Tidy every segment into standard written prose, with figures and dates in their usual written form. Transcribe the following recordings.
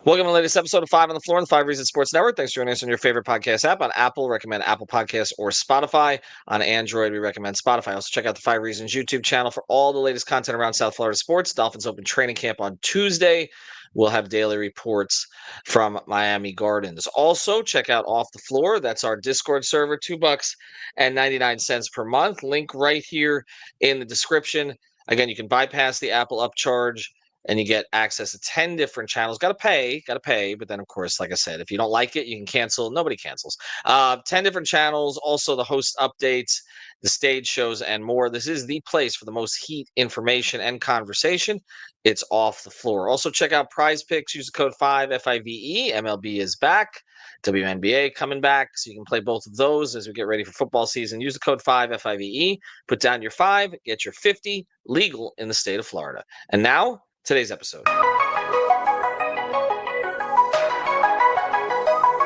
Welcome to the latest episode of Five on the Floor on the Five Reasons Sports Network. Thanks for joining us on your favorite podcast app. On Apple, recommend Apple Podcasts or Spotify. On Android, we recommend Spotify. Also, check out the Five Reasons YouTube channel for all the latest content around South Florida sports. Dolphins open training camp on Tuesday. We'll have daily reports from Miami Gardens. Also, check out Off the Floor. That's our Discord server, $2.99 per month. Link right here in the description. Again, you can bypass the Apple upcharge and you get access to 10 different channels. Got to pay. But then, of course, like I said, if you don't like it, you can cancel. Nobody cancels. 10 different channels. Also, the host updates, the stage shows, and more. This is the place for the most heat, information, and conversation. It's Off the Floor. Also, check out Prize Picks. Use the code 5, FIVE. MLB is back. WNBA coming back. So you can play both of those as we get ready for football season. Use the code 5, FIVE. Put down your 5, get your 50, legal in the state of Florida. And now, today's episode.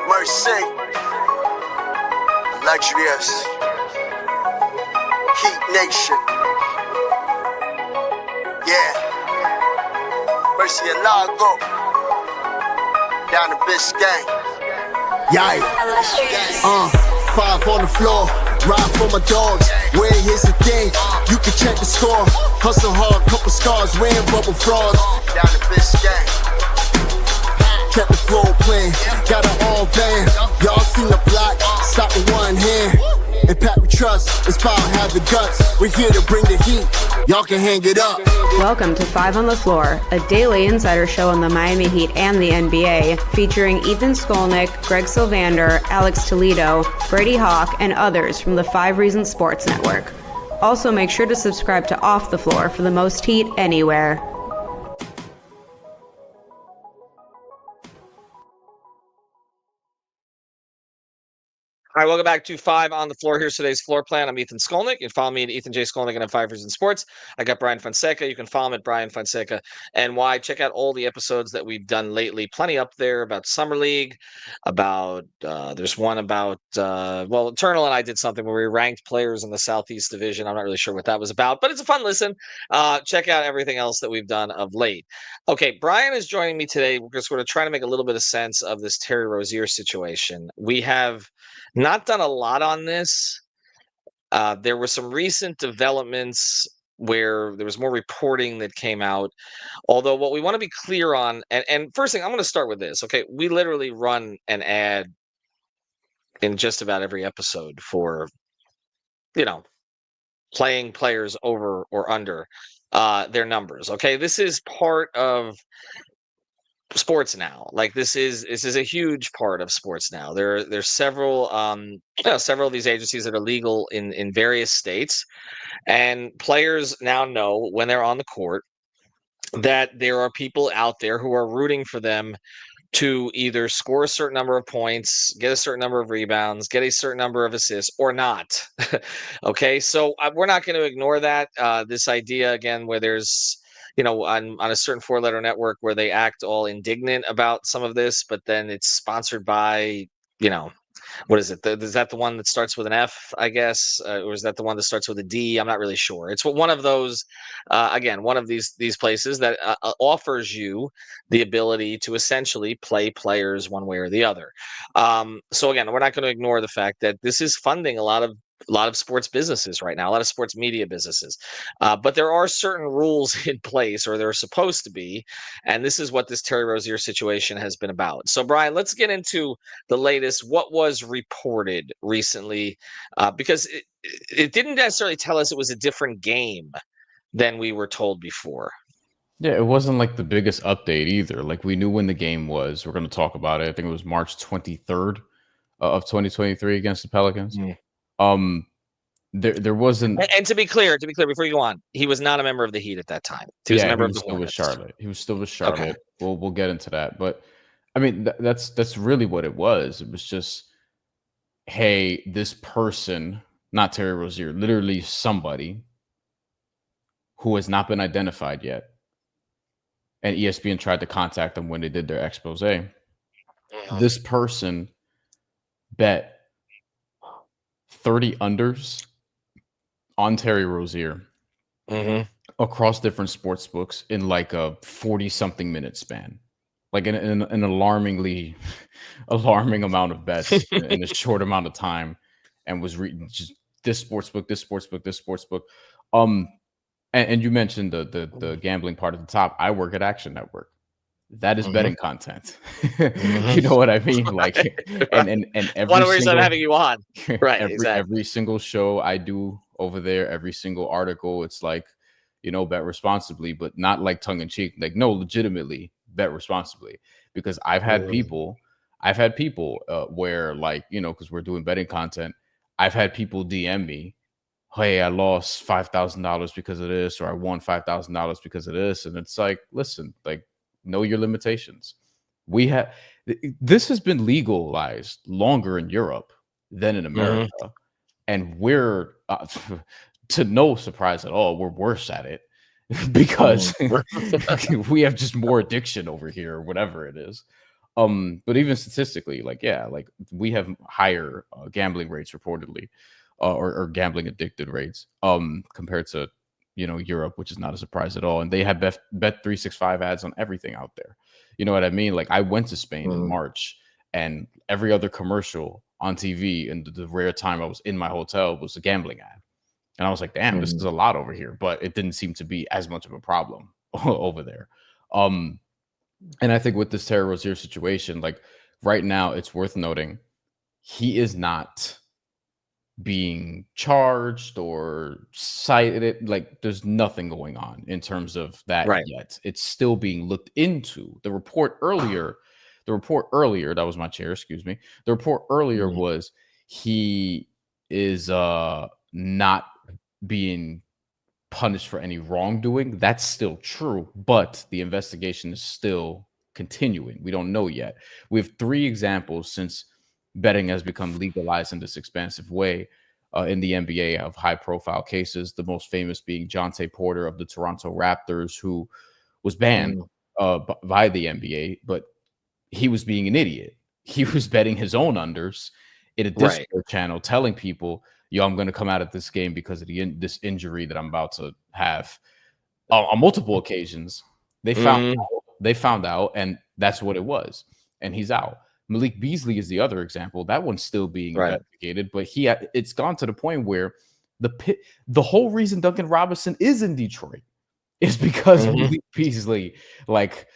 Mercy, luxurious, Heat Nation, yeah, Mercy and Lago, down to Biscayne, yay, five on the floor, ride for my dogs, where here's the thing, you can check the score, hustle hard, couple scars, wearing rubber frauds, down to Biscayne. Kept the floor playing, got it all banned. Y'all seen the block, stop with one hand. And Pat we trust, Inspire have the guts. We're here to bring the heat, y'all can hang it up. Welcome to Five on the Floor, a daily insider show on the Miami Heat and the NBA, featuring Ethan Skolnick, Greg Sylvander, Alex Toledo, Brady Hawk, and others from the Five Reasons Sports Network. Also, make sure to subscribe to Off the Floor for the most heat anywhere. All right, welcome back to Five on the Floor. Here's today's floor plan. I'm Ethan Skolnick. You can follow me at Ethan J. Skolnick and at Five Reasons Sports. I got Bryan Fonseca. You can follow him at Bryan Fonseca NY. Check out all the episodes that we've done lately. Plenty up there about Summer League, about there's one about Eternal and I did something where we ranked players in the Southeast Division. I'm not really sure what that was about, but it's a fun listen. Check out everything else that we've done of late. Okay, Bryan is joining me today. We're just going to try to make a little bit of sense of this Terry Rozier situation. We have not done a lot on this. There were some recent developments where there was more reporting that came out. Although what we want to be clear on, and first thing, I'm going to start with this. Okay, we literally run an ad in just about every episode for, playing players over or under their numbers. Okay, this is part of sports now. Like this is a huge part of sports now. There's several several of these agencies that are legal in various states, and players now know when they're on the court that there are people out there who are rooting for them to either score a certain number of points, get a certain number of rebounds, get a certain number of assists, or not. Okay, so we're not going to ignore that. This idea again, where there's on a certain four-letter network where they act all indignant about some of this, but then it's sponsored by, what is it? Is that the one that starts with an F, I guess? Or is that the one that starts with a D? I'm not really sure. It's one of those, again, one of these places that offers you the ability to essentially play players one way or the other. So again, we're not going to ignore the fact that this is funding a lot of sports businesses right now, a lot of sports media businesses. But there are certain rules in place, or there are supposed to be, and this is what this Terry Rozier situation has been about. So, Bryan, let's get into the latest. What was reported recently? Because it didn't necessarily tell us it was a different game than we were told before. Yeah, it wasn't like the biggest update either. Like we knew when the game was. We're going to talk about it. I think it was March 23rd of 2023 against the Pelicans. There wasn't. And to be clear, before you go on, he was not a member of the Heat at that time. He was a member of the Hornets. Charlotte. He was still with Charlotte. Okay. We'll get into that, but I mean that's really what it was. It was just, hey, this person, not Terry Rozier, literally somebody who has not been identified yet. And ESPN tried to contact them when they did their expose. This person bet 30 unders on Terry Rozier across different sports books in like a 40-something minute span. like an alarmingly alarming amount of bets in a short amount of time, and was reading just this sports book, this sports book, this sports book. Um, and you mentioned the gambling part at the top. I work at Action Network. That is Mhm, betting content. mhm. You know what I mean? Like, Right. and One every of the reasons I'm single having you on. Right, every exactly. single show I do over there, every single article, it's like, bet responsibly, but not like tongue in cheek. Like, no, legitimately bet responsibly. Because Mhm, I've had people where, like, because we're doing betting content, I've had people DM me, hey, I lost $5,000 because of this, or I won $5,000 because of this. And it's like, listen, like, know your limitations. We have this has been legalized longer in Europe than in mhm, America, and we're to no surprise at all, we're worse at it because mhm. we have just more addiction over here, or whatever it is. But even statistically, like, yeah, like we have higher gambling rates reportedly, or gambling addicted rates, compared to Europe, which is not a surprise at all. And they have bet 365 ads on everything out there. You know what I mean? Like, I went to Spain in Mhm, March, and every other commercial on TV, and the rare time I was in my hotel, was a gambling ad. And I was like, damn, this is mhm. a lot over here. But it didn't seem to be as much of a problem over there. Um, and I think with this Terry Rozier situation, like right now, it's worth noting he is not being charged or cited. Like, there's nothing going on in terms of that Right. yet. It's still being looked into. The report earlier, that was my chair, excuse me. The report earlier Mhm, was he is not being punished for any wrongdoing. That's still true, but the investigation is still continuing. We don't know yet. We have three examples since betting has become legalized in this expansive way in the NBA of high profile cases. The most famous being Jonte Porter of the Toronto Raptors, who was banned mhm. by the NBA, but he was being an idiot. He was betting his own unders in a Right. Discord channel, telling people, "Yo, I'm going to come out of this game because of this injury that I'm about to have." On multiple occasions, they found Mhm. they found out, and that's what it was. And he's out. Malik Beasley is the other example. That one's still being Right. investigated, but it's gone to the point where the whole reason Duncan Robinson is in Detroit is because Mhm, Malik Beasley, like,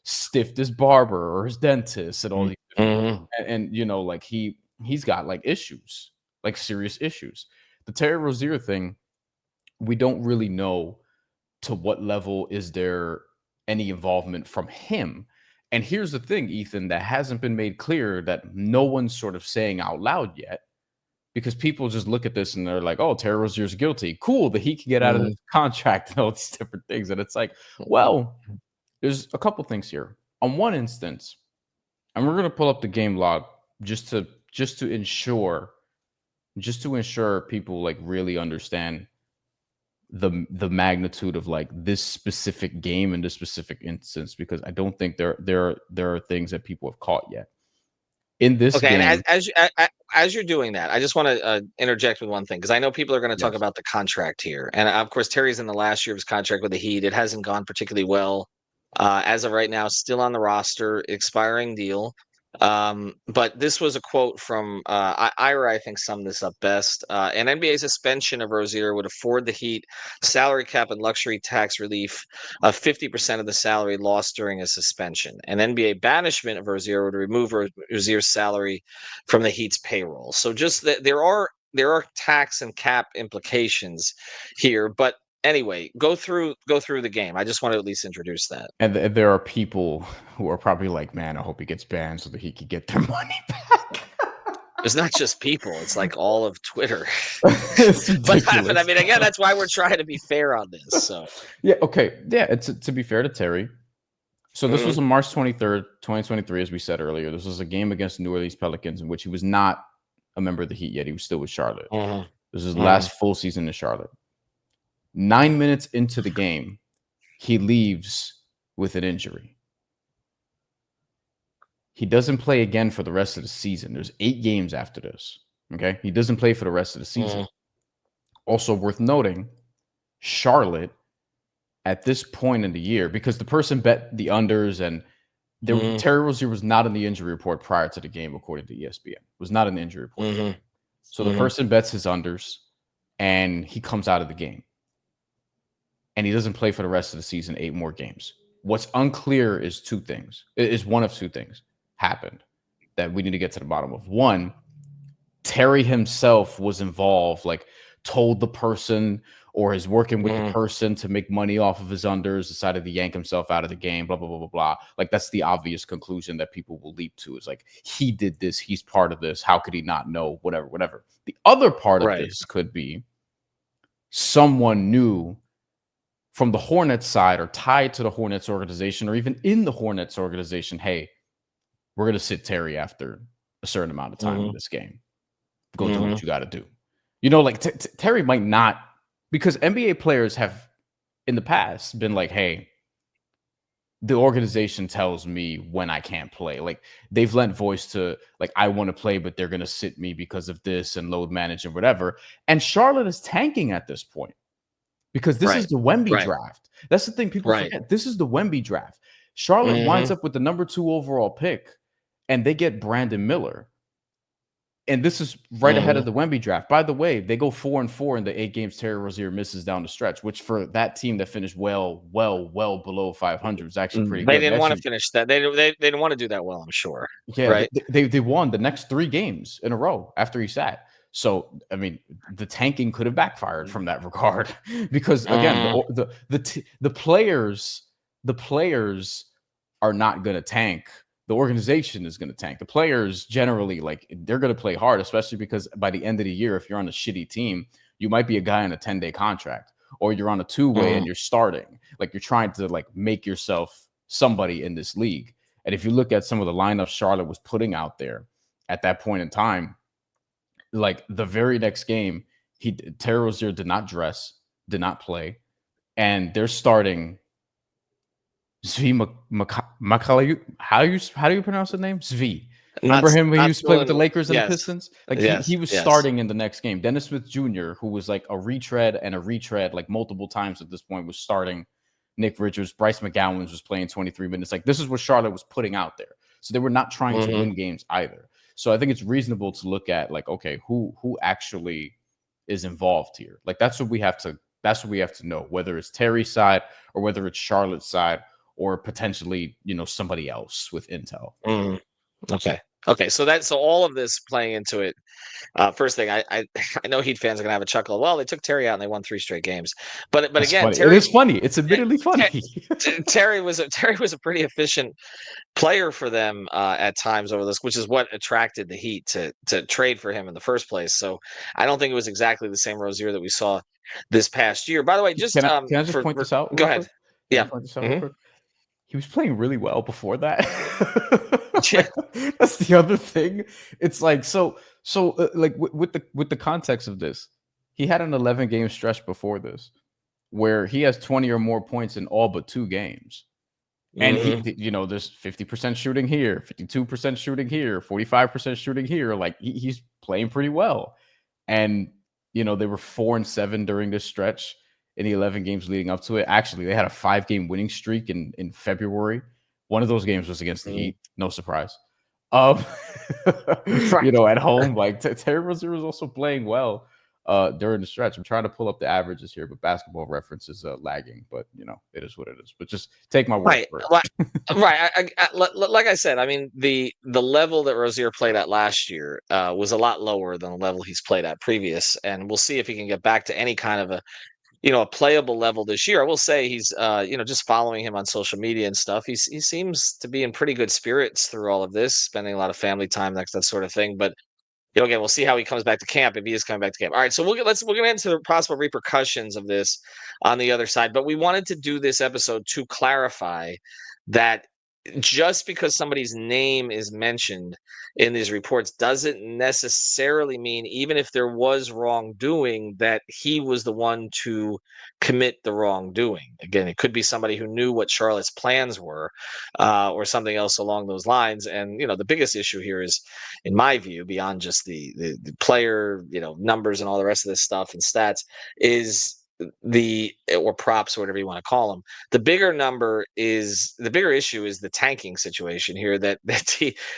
stiffed his barber or his dentist and all mm, these different things. mhm. And like he's got like issues, like serious issues. The Terry Rozier thing, we don't really know to what level is there any involvement from him. And here's the thing, Ethan, that hasn't been made clear, that no one's sort of saying out loud yet, because people just look at this and they're like, "Oh, Terry Rozier's guilty. Cool that he can get out of this Mhm. contract," and all these different things. And it's like, well, there's a couple things here. On one instance, and we're gonna pull up the game log just to ensure people like really understand the magnitude of like this specific game in this specific instance, because I don't think there are things that people have caught yet in this Okay, and game. as you're doing that, I just wanna, interject with one thing because I know people are gonna talk Yes. about the contract here, and, of course, Terry's in the last year of his contract with the Heat. It hasn't gone particularly well, as of right now, still on the roster, expiring deal, but this was a quote from, Ira, I think, summed this up best. "An NBA suspension of Rozier would afford the Heat salary cap and luxury tax relief of 50% of the salary lost during a suspension. An NBA banishment of Rozier would remove Rozier's salary from the Heat's payroll." So just that there are tax and cap implications here. But anyway, go through the game. I just want to at least introduce that. And there are people who are probably like, "Man, I hope he gets banned so that he could get their money back." It's not just people; it's like all of Twitter. It's But I ridiculous. mean, again, that's why we're trying to be fair on this. So, Yeah. Okay. Yeah. To be fair to Terry, so this was mhm, on March 23rd, 2023, as we said earlier. This was a game against the New Orleans Pelicans in which he was not a member of the Heat yet. He was still with Charlotte. mhm, This is his mhm, last full season in Charlotte. 9 minutes into the game, he leaves with an injury. He doesn't play again for the rest of the season. There's 8 games after this. Okay. He doesn't play for the rest of the season. mhm, Also worth noting, Charlotte at this point in the year, because the person bet the unders and Mhm. Terry Rozier was not in the injury report prior to the game, according to ESPN. Was not in the injury report. Mhm. So the Mhm. person bets his unders, and he comes out of the game, and he doesn't play for the rest of the season, 8 more games. What's unclear is two things. Is one of two things happened that we need to get to the bottom of. One, Terry himself was involved, like told the person or is working with the Mhm. person to make money off of his unders, decided to yank himself out of the game, blah, blah, blah, blah, blah. Like that's the obvious conclusion that people will leap to is like, he did this, he's part of this. How could he not know? Whatever, whatever. The other part of Right. this could be someone knew from the Hornets side or tied to the Hornets organization or even in the Hornets organization, hey, we're going to sit Terry after a certain amount of time in Mhm. this game. Go do what Mhm. you got to do. You know, like Terry might not, because NBA players have in the past been like, hey, the organization tells me when I can't play. Like they've lent voice to like, I want to play, but they're going to sit me because of this and load manage and whatever. And Charlotte is tanking at this point because this is Right. the Wemby Right. draft. That's the thing people Right. forget. This is the Wemby draft. Charlotte winds Mhm. up with the number 2 overall pick and they get Brandon Miller. And this is right ahead of Mhm. the Wemby draft. By the way, they go 4-4 in the 8 games Terry Rozier misses down the stretch, which for that team that finished well below 500 is actually pretty They good. They didn't wanna actually, finish that. They didn't wanna do that well, I'm sure. yeah, Right? they won the next 3 games in a row after he sat. So, I mean, the tanking could have backfired from that regard because again, Mhm. the players are not going to tank. The organization is going to tank. The players generally like they're going to play hard, especially because by the end of the year, if you're on a shitty team, you might be a guy on a 10-day contract, or you're on a two-way and Mhm. you're starting. Like you're trying to like make yourself somebody in this league. And if you look at some of the lineups Charlotte was putting out there at that point in time, like the very next game, Terry Rozier did not dress, did not play, and they're starting Zvi Makaliu. How do you pronounce the name? Zvi. Remember him? He Not used to play with the Sterling. Lakers and the Yes. Pistons. Like he Yes. was Yes. starting in the next game. Dennis Smith Jr., who was like a retread and a retread, like multiple times at this point, was starting. Nick Richards, Bryce McGowan was playing 23 minutes. Like this is what Charlotte was putting out there. So they were not trying to Mhm. win games either. So I think it's reasonable to look at like, okay, who actually is involved here? Like that's what we have to know, whether it's Terry's side or whether it's Charlotte's side or potentially, somebody else with intel. Mhm. Okay. Okay, so all of this playing into it. First thing, I I know Heat fans are gonna have a chuckle. Well, they took Terry out and they won 3 straight games. But That's again, funny. It is funny. It's admittedly Te funny. Terry was a pretty efficient player for them, at times over this, which is what attracted the Heat to trade for him in the first place. So I don't think it was exactly the same Rozier that we saw this past year. By the way, just Can I just point for this out go real ahead. quick? Can I Yeah. just point this out real Hmm. quick? He was playing really well before that. Yeah. Like that's the other thing. It's like like with the context of this, he had an 11 game stretch before this where he has 20 or more points in all but 2 games. And Hmm. there's 50% shooting here, 52% shooting here, 45% shooting here. Like he's playing pretty well. And, they were 4-7 during this stretch in the 11 games leading up to it. Actually, they had a 5-game winning streak in February. One of those games was against the Hmm. Heat. No surprise. Um, Right. at home, like Terry Rozier was also playing well during the stretch. I'm trying to pull up the averages here, but basketball reference is lagging, but it is what it is. But just take my word Right. for it. Right. Like I said, I mean, the level that Rozier played at last year was a lot lower than the level he's played at previous, and we'll see if he can get back to any kind of a playable level this year. I will say he's, just following him on social media and stuff. He seems to be in pretty good spirits through all of this, spending a lot of family time, that sort of thing. But again, we'll see how he comes back to camp if he is coming back to camp. All right, so we're gonna get into the possible repercussions of this on the other side. But we wanted to do this episode to clarify that just because somebody's name is mentioned in these reports doesn't necessarily mean, even if there was wrongdoing, that he was the one to commit the wrongdoing. Again, it could be somebody who knew what Charlotte's plans were, or something else along those lines. And the biggest issue here is, in my view, beyond just the player numbers and all the rest of this stuff and stats, is or props or whatever you want to call them. The bigger issue is the tanking situation here, that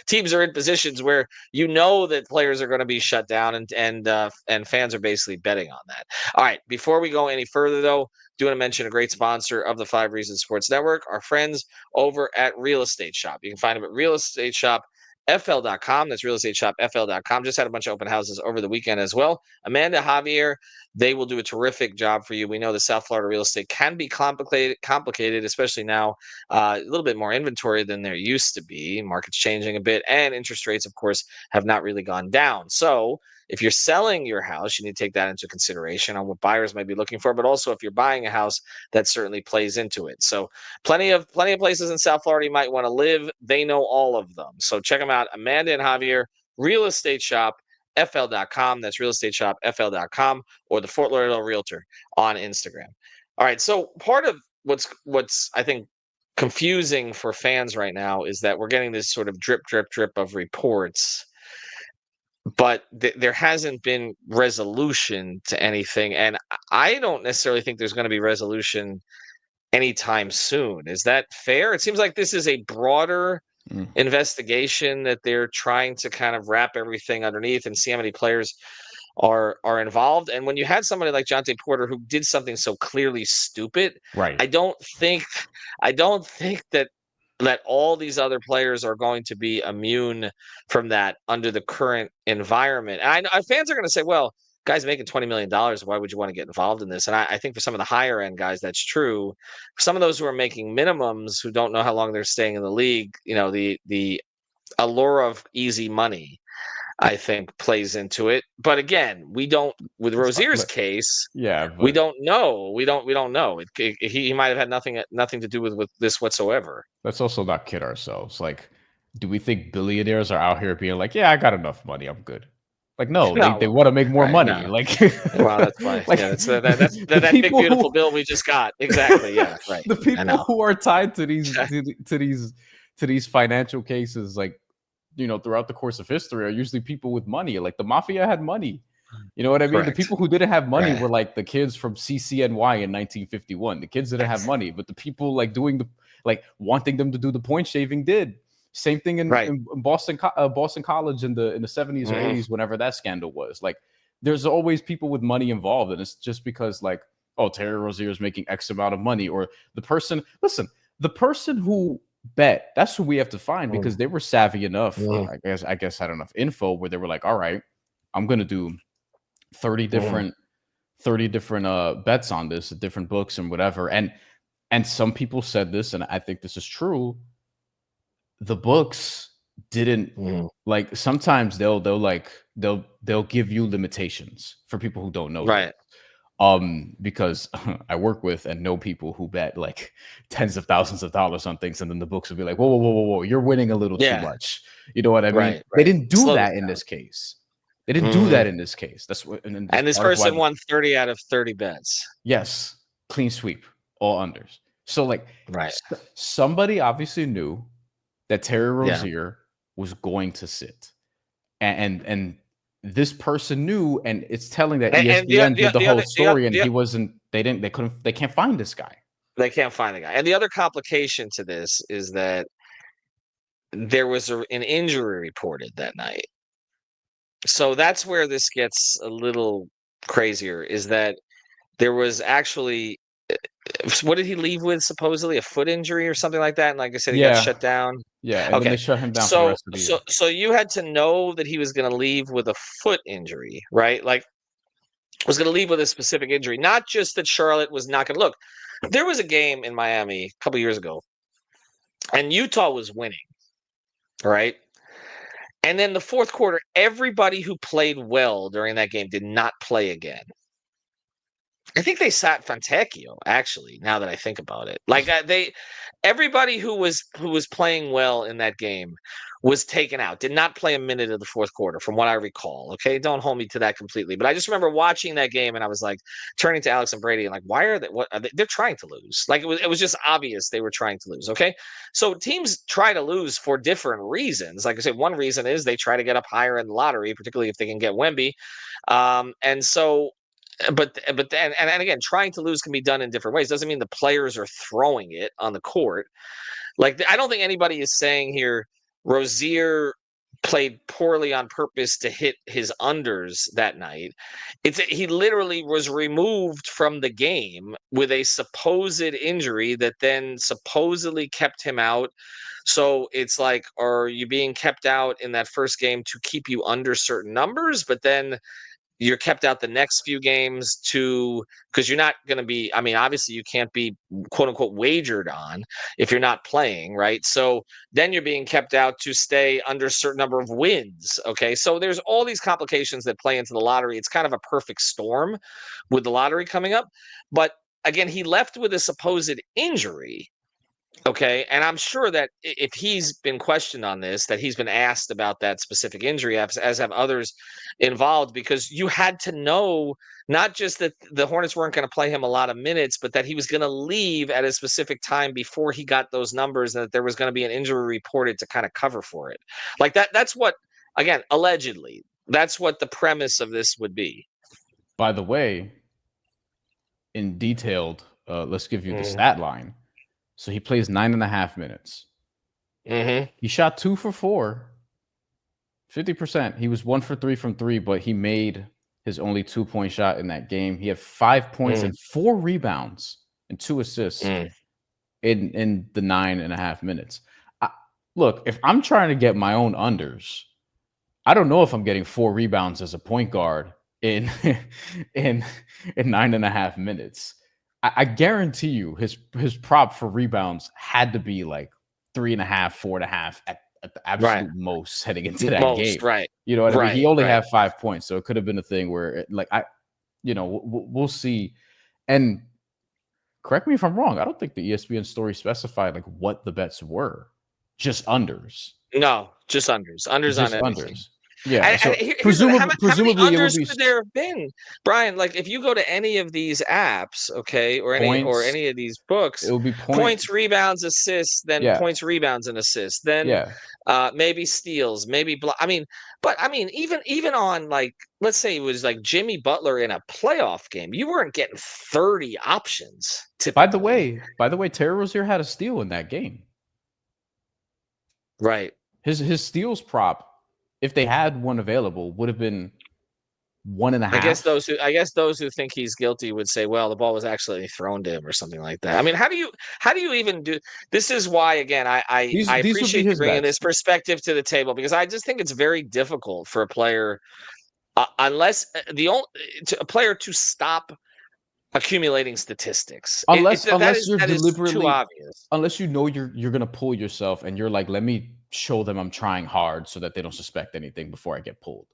teams are in positions where that players are going to be shut down, and fans are basically betting on that. All right, before we go any further though, do want to mention a great sponsor of the 5 Reasons Sports Network, our friends over at Real Estate Shop. You can find them at Real Estate Shop FL.com. That's Real Estate Shop FL.com. Just had a bunch of open houses over the weekend as well. Amanda, Javier, they will do a terrific job for you. We know the South Florida real estate can be complicated, especially now. A little bit more inventory than there used to be. Market's changing a bit, and interest rates, of course, have not really gone down. So if you're selling your house, you need to take that into consideration on what buyers might be looking for. But also, if you're buying a house, that certainly plays into it. So plenty of places in South Florida you might want to live. They know all of them. So check them out. Amanda and Javier, Real Estate Shop FL.com. That's Real Estate Shop FL.com, or the Fort Lauderdale Realtor on Instagram. All right. So part of what's I think confusing for fans right now is that we're getting this sort of drip of reports, but there hasn't been resolution to anything, and I don't necessarily think there's going to be resolution anytime soon. Is that fair? It seems like this is a broader investigation that they're trying to kind of wrap everything underneath and see how many players are involved. And when you had somebody like Jonte Porter who did something so clearly stupid, Right. I don't think that all these other players are going to be immune from that under the current environment. And I know fans are going to say, well, guys making $20 million, why would you want to get involved in this? And I think for some of the higher end guys, that's true. For some of those who are making minimums, who don't know how long they're staying in the league, the allure of easy money, I think, plays into it. But again, we don't, with Rozier's case, yeah, we but don't know. We don't know. He might have had nothing to do with this whatsoever. let's also not kid ourselves. Like, do we think billionaires are out here being like, yeah, I got enough money, I'm good? Like, no, they No, want to make more right? money. No. Like, Well, that's why. like Yeah, that's the that big people beautiful who bill we just got. Exactly. Yeah. Right. the I people know. who are tied to these financial cases, like, throughout the course of history, are usually people with money. Like the mafia had money. You know what I mean? The Correct. people who didn't have money Right. were like the kids from CCNY in 1951. The kids didn't have money, but the people like wanting them to do the point shaving did. Same thing Right. in Boston College in the 70s or Mhm. 80s, whenever that scandal was. Like, there's always people with money involved, and it's just because, like, oh, Terry Rozier is making X amount of money, or the person who bet, that's who we have to find, because they were savvy enough, or I guess had enough info where they were like, all right, I'm gonna do 30 different bets on this, different books and whatever. And some people said this, and I think this is true. The books didn't, like, sometimes they'll give you limitations for people who don't know this. Right. Because I work with and know people who bet like tens of thousands of dollars on things, and then the books will be like, whoa, you're winning a little too Yeah. much. You know what I mean? Right. They Right. didn't do Slow this that in down. this case. They didn't do that in this case. That's what, and then that's And this part of why. person won 30 out of 30 bets. Yes, clean sweep, all unders. So, like, Right. somebody obviously knew that Terry Yeah. Rozier was going to sit, and this person knew, and it's telling that And ESPN did the whole other story, and he wasn't. They can't find this guy. they can't find the guy. And the other complication to this is that there was an injury reported that night. So that's where this gets a little crazier, is that there was actually, what did he leave with, supposedly a foot injury or something like that? And like I said, he got Yeah, shut down. yeah, and then they Okay. shut him down for the So rest of the so year. so you had to know that he was going to leave with a foot injury, right? Like, was going to leave with a specific injury, not just that Charlotte was not going to look. There was a game in Miami a couple years ago, and Utah was winning, right? And then the fourth quarter, everybody who played well during that game did not play again. I think they sat Fontecchio, actually, now that I think about it. Like, everybody who was playing well in that game was taken out. Did not play a minute of the fourth quarter, from what I recall. Okay, don't hold me to that completely, but I just remember watching that game, and I was like, turning to Alex and Brady and like, why are they? What are they? They're trying to lose. Like, it was just obvious they were trying to lose. Okay, so teams try to lose for different reasons. Like I said, one reason is they try to get up higher in the lottery, particularly if they can get Wemby, and so then and again, trying to lose can be done in different ways. Doesn't mean the players are throwing it on the court. Like, I don't think anybody is saying here Rozier played poorly on purpose to hit his unders that night. He literally was removed from the game with a supposed injury that then supposedly kept him out. So it's like, are you being kept out in that first game to keep you under certain numbers, but then you're kept out the next few games because you're not going to be, I mean, obviously you can't be quote unquote wagered on if you're not playing, right? So then you're being kept out to stay under a certain number of wins. Okay. So there's all these complications that play into the lottery. It's kind of a perfect storm with the lottery coming up. But again, he left with a supposed injury. Okay, and I'm sure that if he's been questioned on this, that he's been asked about that specific injury, as have others involved, because you had to know not just that the Hornets weren't going to play him a lot of minutes, but that he was going to leave at a specific time before he got those numbers, and that there was going to be an injury reported to kind of cover for it. Like that's what, again, allegedly, that's what the premise of this would be. By the way, in detailed, let's give you the stat line. So he plays 9.5 minutes. He shot 2 for 4, 50%. He was 1 for 3 from 3, but he made his only 2-point shot in that game. He had 5 points and 4 rebounds and 2 assists in the 9.5 minutes. Look, if I'm trying to get my own unders, I don't know if I'm getting 4 rebounds as a point guard in 9.5 minutes. I guarantee you his prop for rebounds had to be like 3.5, 4.5 at the absolute most heading into that game. Right. You know what I mean? He only had 5 points, so it could have been a thing where we'll see. And correct me if I'm wrong. I don't think the ESPN story specified like what the bets were. Just unders. No, just unders. Unders just on everything. Unders. Yeah, so presumably, how many it unders would be could there have been, Brian? Like, if you go to any of these apps, okay, or any of these books, it would be points, rebounds, assists, then points, rebounds, and assists, then maybe steals, maybe I mean, but I mean, even on, like, let's say it was like Jimmy Butler in a playoff game, you weren't getting 30 options. Typically. By the way, Terry Rozier had a steal in that game. Right. His steals prop, if they had one available, would have been 1.5. I guess those who think he's guilty would say, well, the ball was actually thrown to him or something like that. I mean, how do you even do this? Is why, again, I appreciate you bringing this perspective to the table, because I just think it's very difficult for a player, unless a player to stop accumulating statistics, unless you're deliberately too obvious. Unless you know you're gonna pull yourself and you're like, let me show them I'm trying hard so that they don't suspect anything before I get pulled,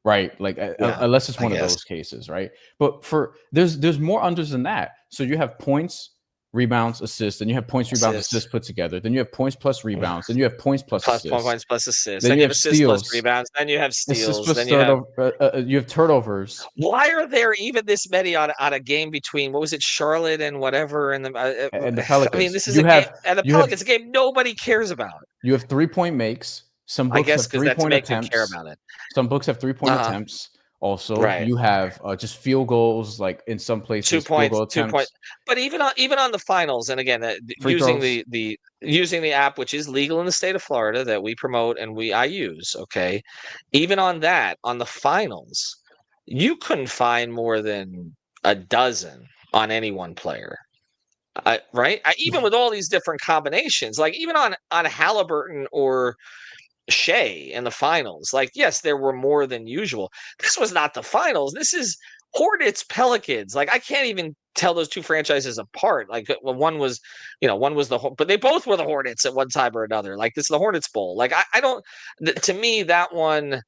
right? Like, unless it's one of those cases, right? But there's more unders than that. So you have points, rebounds, assists, and you have points, rebounds, assists put together. Then you have points plus rebounds. Then you have points plus assists. Points plus assists. Then you have assists steals. Plus rebounds. Then you have steals. Then you have turnovers. Why are there even this many on a game between, what was it, Charlotte and whatever, and the Pelicans? I mean, this is game, and the Pelicans, a game nobody cares about. You have 3-point makes. Some books have 3-point attempts. Care about it. Some books have 3-point attempts. Also, you have just field goals, like in some places, 2 points, 2 points. But even on the finals, and again, using the app, which is legal in the state of Florida, that we promote and I use. Okay, even on that, on the finals, you couldn't find more than a dozen on any one player. Right? Even with all these different combinations, like even on Halliburton or Shea in the finals, like, yes, there were more than usual. This was not the finals. This is Hornets Pelicans. Like, I can't even tell those two franchises apart. Like, one was but they both were the Hornets at one time or another. Like, this is the Hornets Bowl. Like, I don't. To me, that one,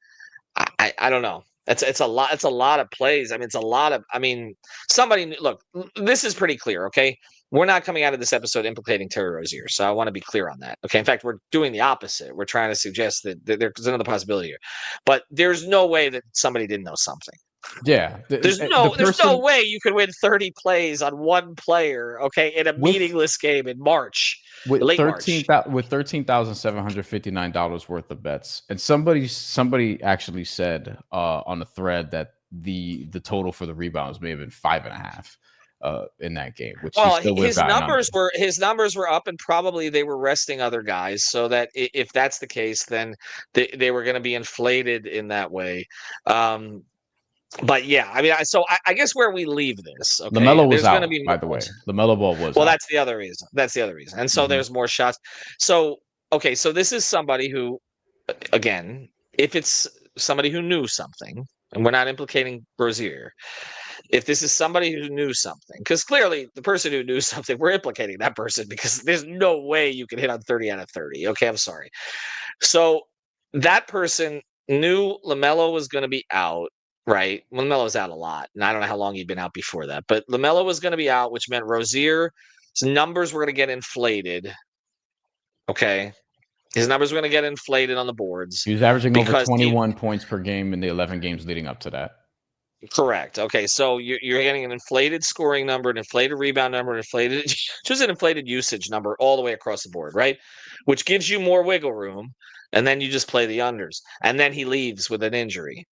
I don't know. It's a lot. It's a lot of plays. I mean, it's a lot of. I mean, somebody look. This is pretty clear. Okay. We're not coming out of this episode implicating Terry Rozier, so I want to be clear on that. Okay, in fact, we're doing the opposite. We're trying to suggest that there's another possibility here, but there's no way that somebody didn't know something. Yeah, there's no way you could win 30 plays on one player. Okay, in a meaningless game in March, with $13,759 worth of bets, and somebody actually said on a thread that the total for the rebounds may have been 5.5 in that game, which he Well, still would have gotten under. his numbers were up, and probably they were resting other guys, so that if that's the case, then they were going to be inflated in that way. But yeah, I mean, I guess where we leave this, okay, LaMelo was there's going to out, be by the way. LaMelo Ball was well, out. that's the other reason. That's the other reason, and so Mhm. there's more shots. So okay, so this is somebody who, again, if it's somebody who knew something, and we're not implicating Rozier, if this is somebody who knew something, because clearly the person who knew something, we're implicating that person because there's no way you can hit on 30 out of 30. Okay, I'm sorry. So that person knew LaMelo was going to be out, right? LaMelo was out a lot, and I don't know how long he'd been out before that, but LaMelo was going to be out, which meant Rozier's numbers were going to get inflated. Okay, his numbers were going to get inflated on the boards. He was averaging over because 21 points per game in the 11 games leading up to that. Correct. Okay, so you're getting an inflated scoring number, an inflated rebound number, an inflated just an inflated usage number all the way across the board, right? Which gives you more wiggle room, and then you just play the unders. And then he leaves with an injury.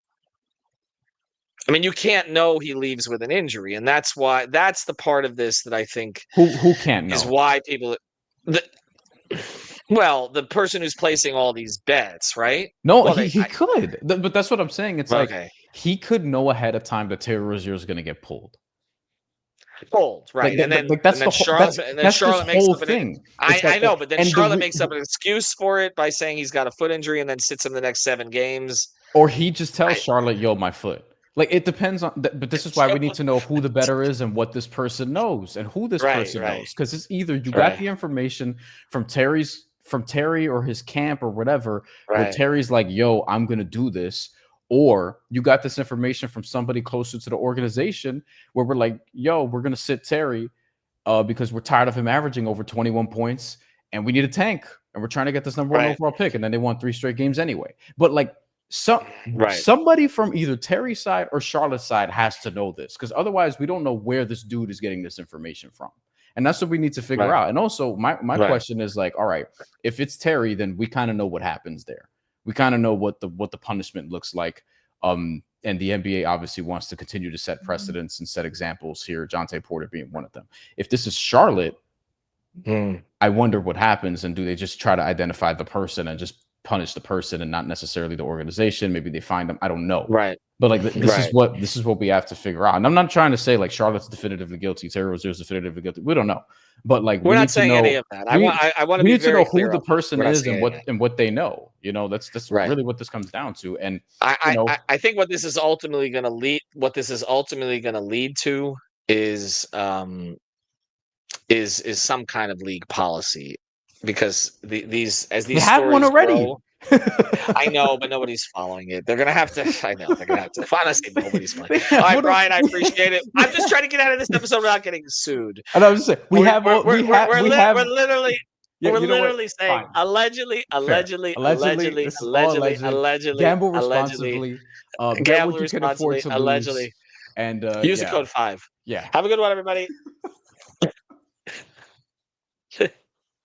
I mean, you can't know he leaves with an injury, and that's the part of this that I think Who can't is know? why people well, the person who's placing all these bets, right? No, Well, he could. But that's what I'm saying. It's like okay. he could know ahead of time that Terry Rozier is going to get pulled. Pulled, right? Like, that's the whole, that's his Charlotte makes whole up thing. I know, but then and Charlotte makes up an excuse for it by saying he's got a foot injury and then sits him the next 7 games. Or he just tells Charlotte, "Yo, my foot." Like, it depends on. But this is why we need to know who the better is and what this person knows and who this person knows. Because it's either you got the information from Terry or his camp or whatever, where Terry's like, "Yo, I'm gonna do this." Or you got this information from somebody closer to the organization where we're like, yo, we're going to sit Terry because we're tired of him averaging over 21 points and we need a tank and we're trying to get this number 1 overall pick. And then they won 3 straight games anyway. But like somebody from either Terry's side or Charlotte's side has to know this, because otherwise we don't know where this dude is getting this information from. And that's what we need to figure out. And also my question is like, all right, if it's Terry, then we kind of know what happens there. We kind of know what the punishment looks like. And the NBA obviously wants to continue to set precedents and set examples here, Jonte Porter being one of them. If this is Charlotte, I wonder what happens. And do they just try to identify the person and just punish the person and not necessarily the organization? Maybe they find them. I don't know. Right. But like this is what we have to figure out. And I'm not trying to say like Charlotte's definitively guilty, Terry Rozier's definitively guilty. We don't know. But like we're not saying any of that. I want to be very clear. We need to know who the person is and what they know. You know, that's really what this comes down to. And I think what this is ultimately going to lead to is some kind of league policy, because these have one already. Grow, I know, but nobody's following it. They're gonna have to. I know they're gonna have to. Honestly, nobody's following. All right, Brian, I appreciate it. I'm just trying to get out of this episode without getting sued. And I was just saying, we're literally saying allegedly. Gamble responsibly. Get what you can afford to lose. And use the code 5. Yeah. Have a good one, everybody.